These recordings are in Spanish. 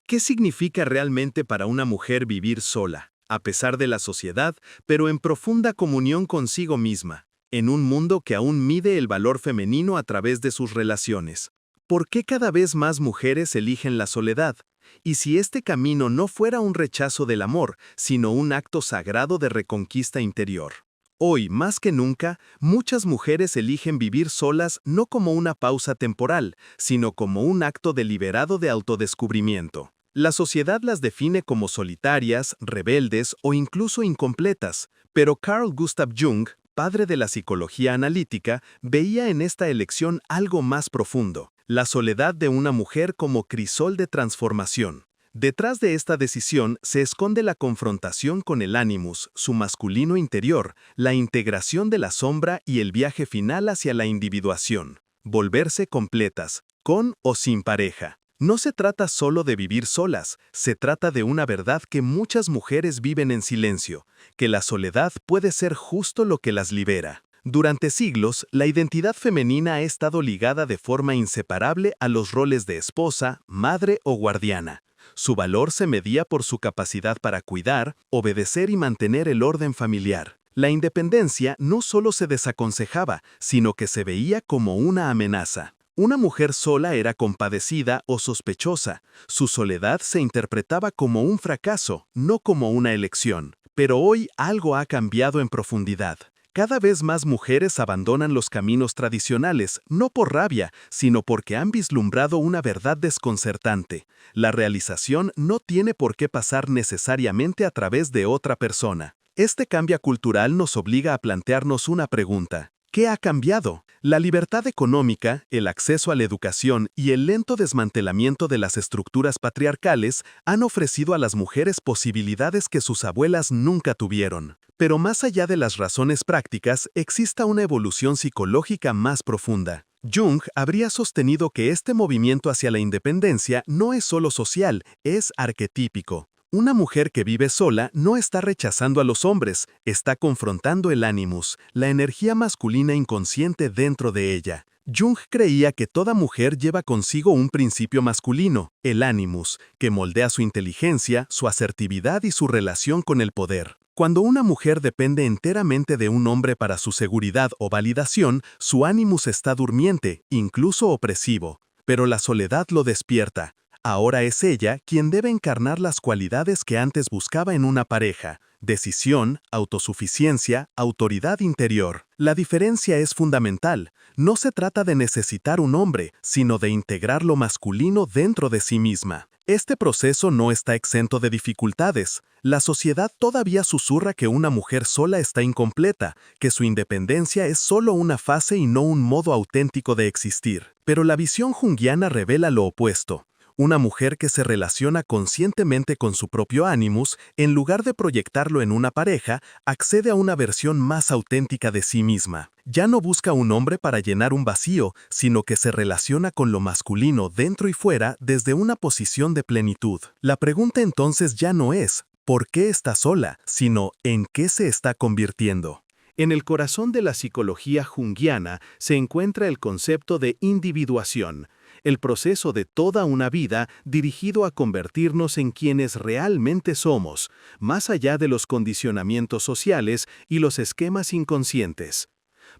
¿Qué significa realmente para una mujer vivir sola, a pesar de la sociedad, pero en profunda comunión consigo misma, en un mundo que aún mide el valor femenino a través de sus relaciones? ¿Por qué cada vez más mujeres eligen la soledad? Y si este camino no fuera un rechazo del amor, sino un acto sagrado de reconquista interior. Hoy, más que nunca, muchas mujeres eligen vivir solas no como una pausa temporal, sino como un acto deliberado de autodescubrimiento. La sociedad las define como solitarias, rebeldes o incluso incompletas, pero Carl Gustav Jung, padre de la psicología analítica, veía en esta elección algo más profundo, la soledad de una mujer como crisol de transformación. Detrás de esta decisión se esconde la confrontación con el ánimus, su masculino interior, la integración de la sombra y el viaje final hacia la individuación. Volverse completas, con o sin pareja. No se trata solo de vivir solas, se trata de una verdad que muchas mujeres viven en silencio, que la soledad puede ser justo lo que las libera. Durante siglos, la identidad femenina ha estado ligada de forma inseparable a los roles de esposa, madre o guardiana. Su valor se medía por su capacidad para cuidar, obedecer y mantener el orden familiar. La independencia no solo se desaconsejaba, sino que se veía como una amenaza. Una mujer sola era compadecida o sospechosa. Su soledad se interpretaba como un fracaso, no como una elección. Pero hoy algo ha cambiado en profundidad. Cada vez más mujeres abandonan los caminos tradicionales, no por rabia, sino porque han vislumbrado una verdad desconcertante. La realización no tiene por qué pasar necesariamente a través de otra persona. Este cambio cultural nos obliga a plantearnos una pregunta. ¿Qué ha cambiado? La libertad económica, el acceso a la educación y el lento desmantelamiento de las estructuras patriarcales han ofrecido a las mujeres posibilidades que sus abuelas nunca tuvieron. Pero más allá de las razones prácticas, existe una evolución psicológica más profunda. Jung habría sostenido que este movimiento hacia la independencia no es solo social, es arquetípico. Una mujer que vive sola no está rechazando a los hombres, está confrontando el ánimus, la energía masculina inconsciente dentro de ella. Jung creía que toda mujer lleva consigo un principio masculino, el ánimus, que moldea su inteligencia, su asertividad y su relación con el poder. Cuando una mujer depende enteramente de un hombre para su seguridad o validación, su ánimus está durmiente, incluso opresivo. Pero la soledad lo despierta. Ahora es ella quien debe encarnar las cualidades que antes buscaba en una pareja: decisión, autosuficiencia, autoridad interior. La diferencia es fundamental. No se trata de necesitar un hombre, sino de integrar lo masculino dentro de sí misma. Este proceso no está exento de dificultades. La sociedad todavía susurra que una mujer sola está incompleta, que su independencia es solo una fase y no un modo auténtico de existir. Pero la visión junguiana revela lo opuesto. Una mujer que se relaciona conscientemente con su propio ánimus, en lugar de proyectarlo en una pareja, accede a una versión más auténtica de sí misma. Ya no busca un hombre para llenar un vacío, sino que se relaciona con lo masculino dentro y fuera desde una posición de plenitud. La pregunta entonces ya no es ¿por qué está sola?, sino ¿en qué se está convirtiendo? En el corazón de la psicología junguiana se encuentra el concepto de individuación, el proceso de toda una vida dirigido a convertirnos en quienes realmente somos, más allá de los condicionamientos sociales y los esquemas inconscientes.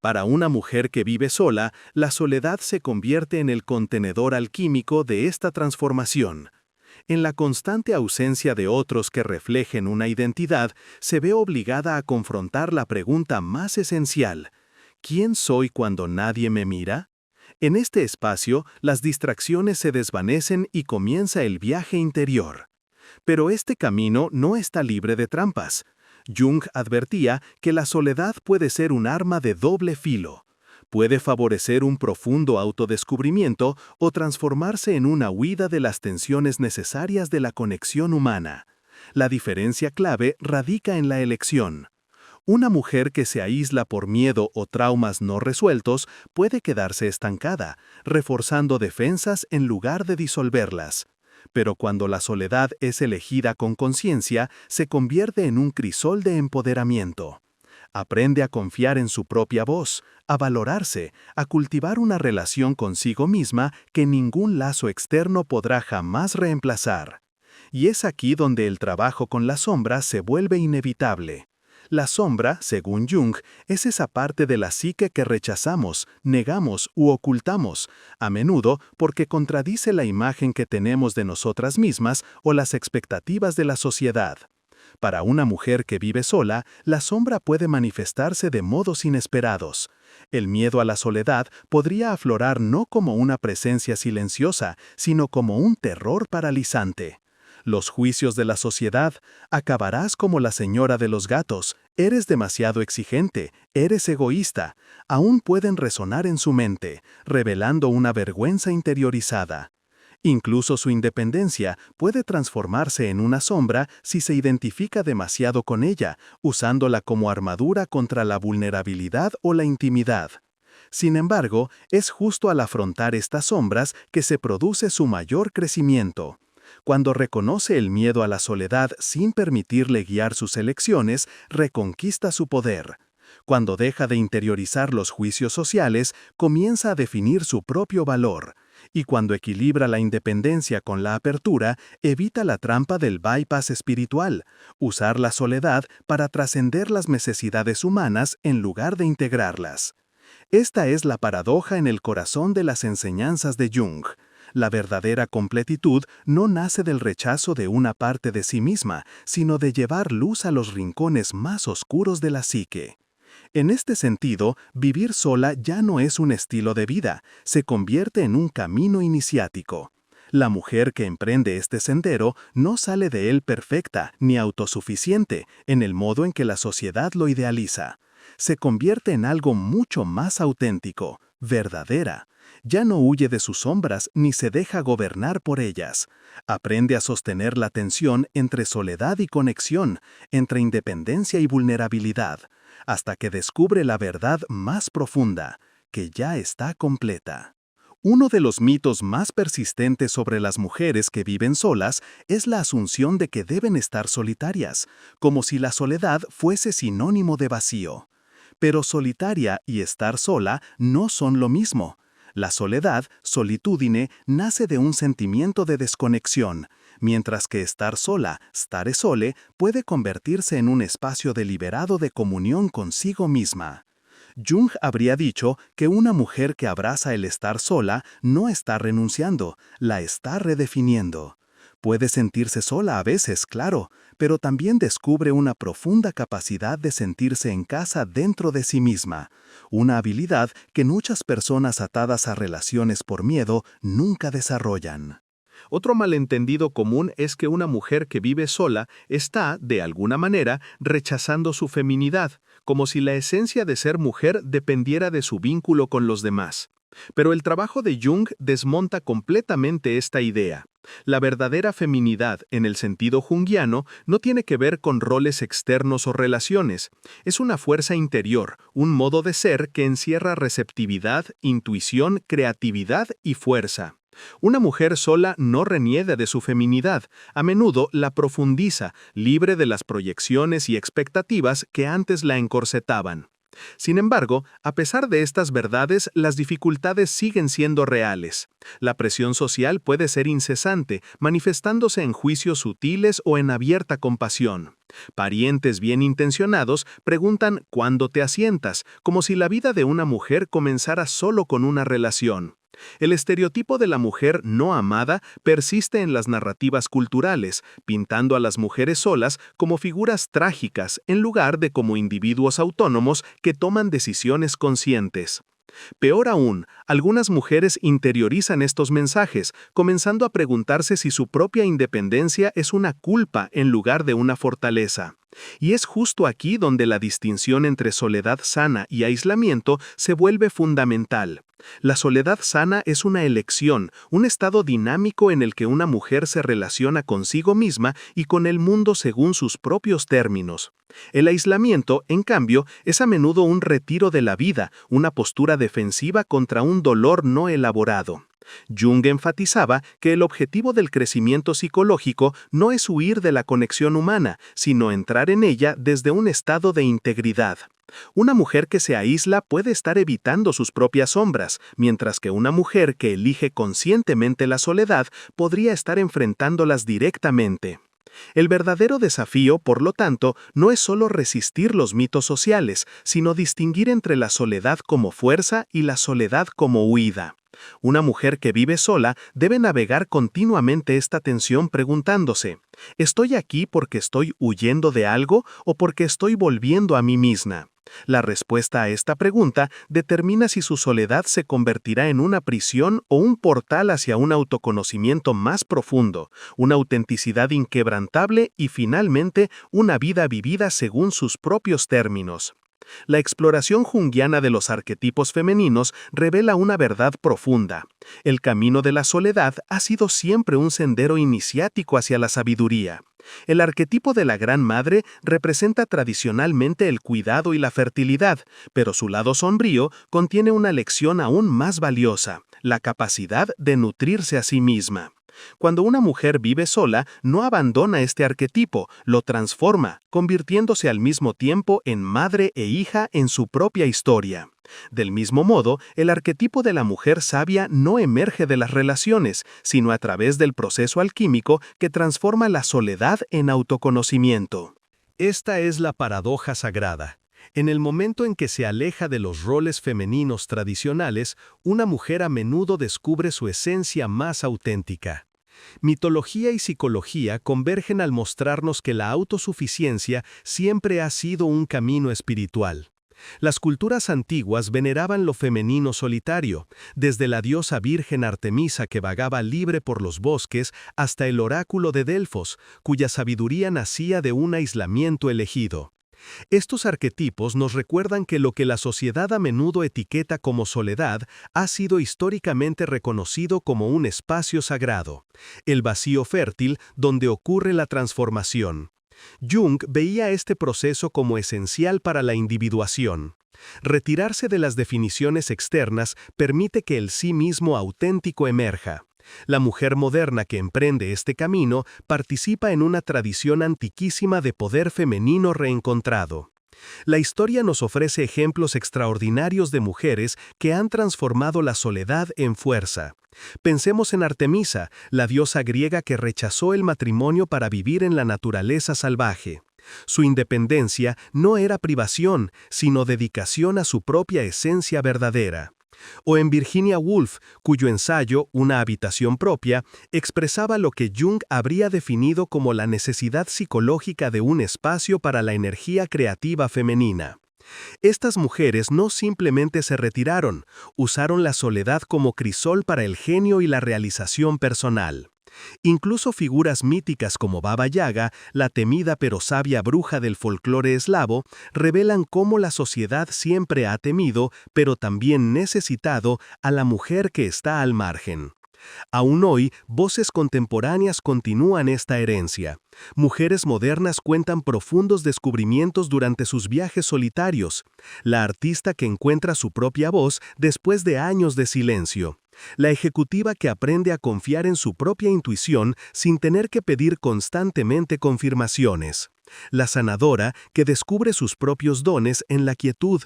Para una mujer que vive sola, la soledad se convierte en el contenedor alquímico de esta transformación. En la constante ausencia de otros que reflejen una identidad, se ve obligada a confrontar la pregunta más esencial: ¿quién soy cuando nadie me mira? En este espacio, las distracciones se desvanecen y comienza el viaje interior. Pero este camino no está libre de trampas. Jung advertía que la soledad puede ser un arma de doble filo. Puede favorecer un profundo autodescubrimiento o transformarse en una huida de las tensiones necesarias de la conexión humana. La diferencia clave radica en la elección. Una mujer que se aísla por miedo o traumas no resueltos puede quedarse estancada, reforzando defensas en lugar de disolverlas. Pero cuando la soledad es elegida con conciencia, se convierte en un crisol de empoderamiento. Aprende a confiar en su propia voz, a valorarse, a cultivar una relación consigo misma que ningún lazo externo podrá jamás reemplazar. Y es aquí donde el trabajo con la sombra se vuelve inevitable. La sombra, según Jung, es esa parte de la psique que rechazamos, negamos u ocultamos, a menudo porque contradice la imagen que tenemos de nosotras mismas o las expectativas de la sociedad. Para una mujer que vive sola, la sombra puede manifestarse de modos inesperados. El miedo a la soledad podría aflorar no como una presencia silenciosa, sino como un terror paralizante. Los juicios de la sociedad, acabarás como la señora de los gatos, eres demasiado exigente, eres egoísta, aún pueden resonar en su mente, revelando una vergüenza interiorizada. Incluso su independencia puede transformarse en una sombra si se identifica demasiado con ella, usándola como armadura contra la vulnerabilidad o la intimidad. Sin embargo, es justo al afrontar estas sombras que se produce su mayor crecimiento. Cuando reconoce el miedo a la soledad sin permitirle guiar sus elecciones, reconquista su poder. Cuando deja de interiorizar los juicios sociales, comienza a definir su propio valor. Y cuando equilibra la independencia con la apertura, evita la trampa del bypass espiritual, usar la soledad para trascender las necesidades humanas en lugar de integrarlas. Esta es la paradoja en el corazón de las enseñanzas de Jung. La verdadera completitud no nace del rechazo de una parte de sí misma, sino de llevar luz a los rincones más oscuros de la psique. En este sentido, vivir sola ya no es un estilo de vida, se convierte en un camino iniciático. La mujer que emprende este sendero no sale de él perfecta ni autosuficiente en el modo en que la sociedad lo idealiza. Se convierte en algo mucho más auténtico, verdadera. Ya no huye de sus sombras ni se deja gobernar por ellas. Aprende a sostener la tensión entre soledad y conexión, entre independencia y vulnerabilidad, hasta que descubre la verdad más profunda, que ya está completa. Uno de los mitos más persistentes sobre las mujeres que viven solas es la asunción de que deben estar solitarias, como si la soledad fuese sinónimo de vacío. Pero solitaria y estar sola no son lo mismo. La soledad, solitudine, nace de un sentimiento de desconexión, mientras que estar sola, stare sole, puede convertirse en un espacio deliberado de comunión consigo misma. Jung habría dicho que una mujer que abraza el estar sola no está renunciando, la está redefiniendo. Puede sentirse sola a veces, claro, pero también descubre una profunda capacidad de sentirse en casa dentro de sí misma, una habilidad que muchas personas atadas a relaciones por miedo nunca desarrollan. Otro malentendido común es que una mujer que vive sola está, de alguna manera, rechazando su feminidad, como si la esencia de ser mujer dependiera de su vínculo con los demás. Pero el trabajo de Jung desmonta completamente esta idea. La verdadera feminidad, en el sentido junguiano, no tiene que ver con roles externos o relaciones. Es una fuerza interior, un modo de ser que encierra receptividad, intuición, creatividad y fuerza. Una mujer sola no reniega de su feminidad, a menudo la profundiza, libre de las proyecciones y expectativas que antes la encorsetaban. Sin embargo, a pesar de estas verdades, las dificultades siguen siendo reales. La presión social puede ser incesante, manifestándose en juicios sutiles o en abierta compasión. Parientes bien intencionados preguntan ¿cuándo te asientas?, como si la vida de una mujer comenzara solo con una relación. El estereotipo de la mujer no amada persiste en las narrativas culturales, pintando a las mujeres solas como figuras trágicas en lugar de como individuos autónomos que toman decisiones conscientes. Peor aún, algunas mujeres interiorizan estos mensajes, comenzando a preguntarse si su propia independencia es una culpa en lugar de una fortaleza. Y es justo aquí donde la distinción entre soledad sana y aislamiento se vuelve fundamental. La soledad sana es una elección, un estado dinámico en el que una mujer se relaciona consigo misma y con el mundo según sus propios términos. El aislamiento, en cambio, es a menudo un retiro de la vida, una postura defensiva contra un dolor no elaborado. Jung enfatizaba que el objetivo del crecimiento psicológico no es huir de la conexión humana, sino entrar en ella desde un estado de integridad. Una mujer que se aísla puede estar evitando sus propias sombras, mientras que una mujer que elige conscientemente la soledad podría estar enfrentándolas directamente. El verdadero desafío, por lo tanto, no es solo resistir los mitos sociales, sino distinguir entre la soledad como fuerza y la soledad como huida. Una mujer que vive sola debe navegar continuamente esta tensión preguntándose, ¿estoy aquí porque estoy huyendo de algo o porque estoy volviendo a mí misma? La respuesta a esta pregunta determina si su soledad se convertirá en una prisión o un portal hacia un autoconocimiento más profundo, una autenticidad inquebrantable y finalmente una vida vivida según sus propios términos. La exploración junguiana de los arquetipos femeninos revela una verdad profunda. El camino de la soledad ha sido siempre un sendero iniciático hacia la sabiduría. El arquetipo de la Gran Madre representa tradicionalmente el cuidado y la fertilidad, pero su lado sombrío contiene una lección aún más valiosa, la capacidad de nutrirse a sí misma. Cuando una mujer vive sola, no abandona este arquetipo, lo transforma, convirtiéndose al mismo tiempo en madre e hija en su propia historia. Del mismo modo, el arquetipo de la mujer sabia no emerge de las relaciones, sino a través del proceso alquímico que transforma la soledad en autoconocimiento. Esta es la paradoja sagrada. En el momento en que se aleja de los roles femeninos tradicionales, una mujer a menudo descubre su esencia más auténtica. Mitología y psicología convergen al mostrarnos que la autosuficiencia siempre ha sido un camino espiritual. Las culturas antiguas veneraban lo femenino solitario, desde la diosa virgen Artemisa que vagaba libre por los bosques hasta el oráculo de Delfos, cuya sabiduría nacía de un aislamiento elegido. Estos arquetipos nos recuerdan que lo que la sociedad a menudo etiqueta como soledad ha sido históricamente reconocido como un espacio sagrado, el vacío fértil donde ocurre la transformación. Jung veía este proceso como esencial para la individuación. Retirarse de las definiciones externas permite que el sí mismo auténtico emerja. La mujer moderna que emprende este camino participa en una tradición antiquísima de poder femenino reencontrado. La historia nos ofrece ejemplos extraordinarios de mujeres que han transformado la soledad en fuerza. Pensemos en Artemisa, la diosa griega que rechazó el matrimonio para vivir en la naturaleza salvaje. Su independencia no era privación, sino dedicación a su propia esencia verdadera. O en Virginia Woolf, cuyo ensayo, Una habitación propia, expresaba lo que Jung habría definido como la necesidad psicológica de un espacio para la energía creativa femenina. Estas mujeres no simplemente se retiraron, usaron la soledad como crisol para el genio y la realización personal. Incluso figuras míticas como Baba Yaga, la temida pero sabia bruja del folclore eslavo, revelan cómo la sociedad siempre ha temido, pero también necesitado, a la mujer que está al margen. Aún hoy, voces contemporáneas continúan esta herencia. Mujeres modernas cuentan profundos descubrimientos durante sus viajes solitarios. La artista que encuentra su propia voz después de años de silencio. La ejecutiva que aprende a confiar en su propia intuición sin tener que pedir constantemente confirmaciones. La sanadora que descubre sus propios dones en la quietud.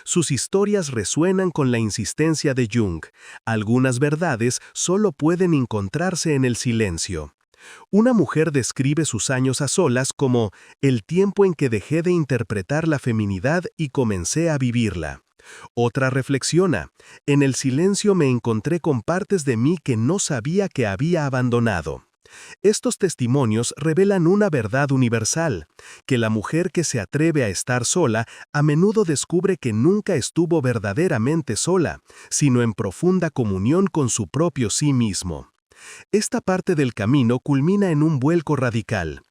Sus historias resuenan con la insistencia de Jung. Algunas verdades solo pueden encontrarse en el silencio. Una mujer describe sus años a solas como el tiempo en que dejé de interpretar la feminidad y comencé a vivirla. Otra reflexiona, en el silencio me encontré con partes de mí que no sabía que había abandonado. Estos testimonios revelan una verdad universal, que la mujer que se atreve a estar sola a menudo descubre que nunca estuvo verdaderamente sola, sino en profunda comunión con su propio sí mismo. Esta parte del camino culmina en un vuelco radical.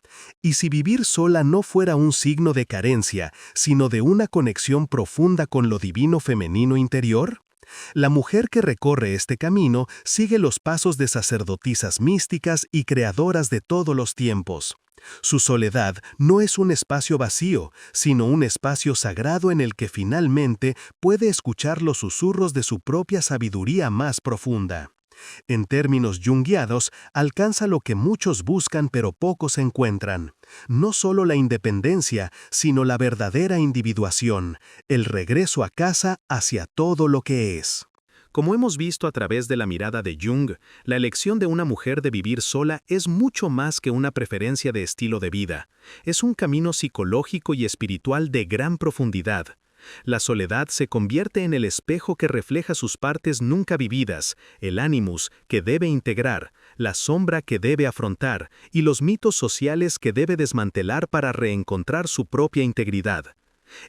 ¿Y si vivir sola no fuera un signo de carencia, sino de una conexión profunda con lo divino femenino interior? La mujer que recorre este camino sigue los pasos de sacerdotisas místicas y creadoras de todos los tiempos. Su soledad no es un espacio vacío, sino un espacio sagrado en el que finalmente puede escuchar los susurros de su propia sabiduría más profunda. En términos junguianos, alcanza lo que muchos buscan pero pocos encuentran. No solo la independencia, sino la verdadera individuación, el regreso a casa hacia todo lo que es. Como hemos visto a través de la mirada de Jung, la elección de una mujer de vivir sola es mucho más que una preferencia de estilo de vida. Es un camino psicológico y espiritual de gran profundidad. La soledad se convierte en el espejo que refleja sus partes nunca vividas, el ánimus que debe integrar, la sombra que debe afrontar y los mitos sociales que debe desmantelar para reencontrar su propia integridad.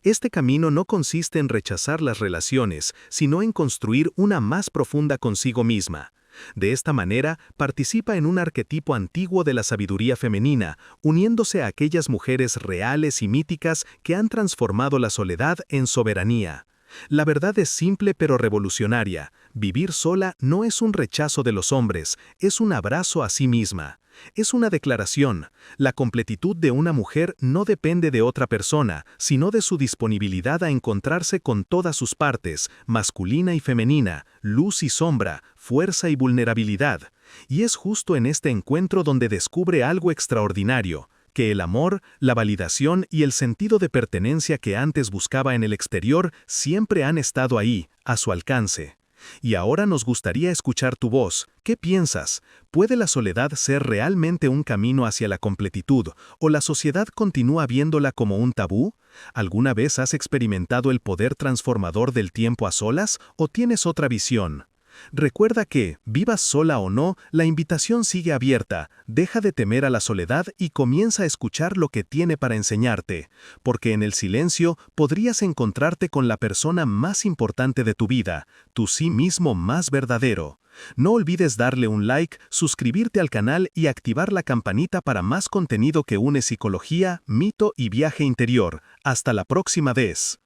Este camino no consiste en rechazar las relaciones, sino en construir una más profunda consigo misma. De esta manera, participa en un arquetipo antiguo de la sabiduría femenina, uniéndose a aquellas mujeres reales y míticas que han transformado la soledad en soberanía. La verdad es simple pero revolucionaria. Vivir sola no es un rechazo de los hombres, es un abrazo a sí misma. Es una declaración. La completitud de una mujer no depende de otra persona, sino de su disponibilidad a encontrarse con todas sus partes, masculina y femenina, luz y sombra, fuerza y vulnerabilidad. Y es justo en este encuentro donde descubre algo extraordinario, que el amor, la validación y el sentido de pertenencia que antes buscaba en el exterior siempre han estado ahí, a su alcance. Y ahora nos gustaría escuchar tu voz. ¿Qué piensas? ¿Puede la soledad ser realmente un camino hacia la completitud o la sociedad continúa viéndola como un tabú? ¿Alguna vez has experimentado el poder transformador del tiempo a solas o tienes otra visión? Recuerda que, vivas sola o no, la invitación sigue abierta. Deja de temer a la soledad y comienza a escuchar lo que tiene para enseñarte, porque en el silencio podrías encontrarte con la persona más importante de tu vida, tu sí mismo más verdadero. No olvides darle un like, suscribirte al canal y activar la campanita para más contenido que une psicología, mito y viaje interior. Hasta la próxima vez.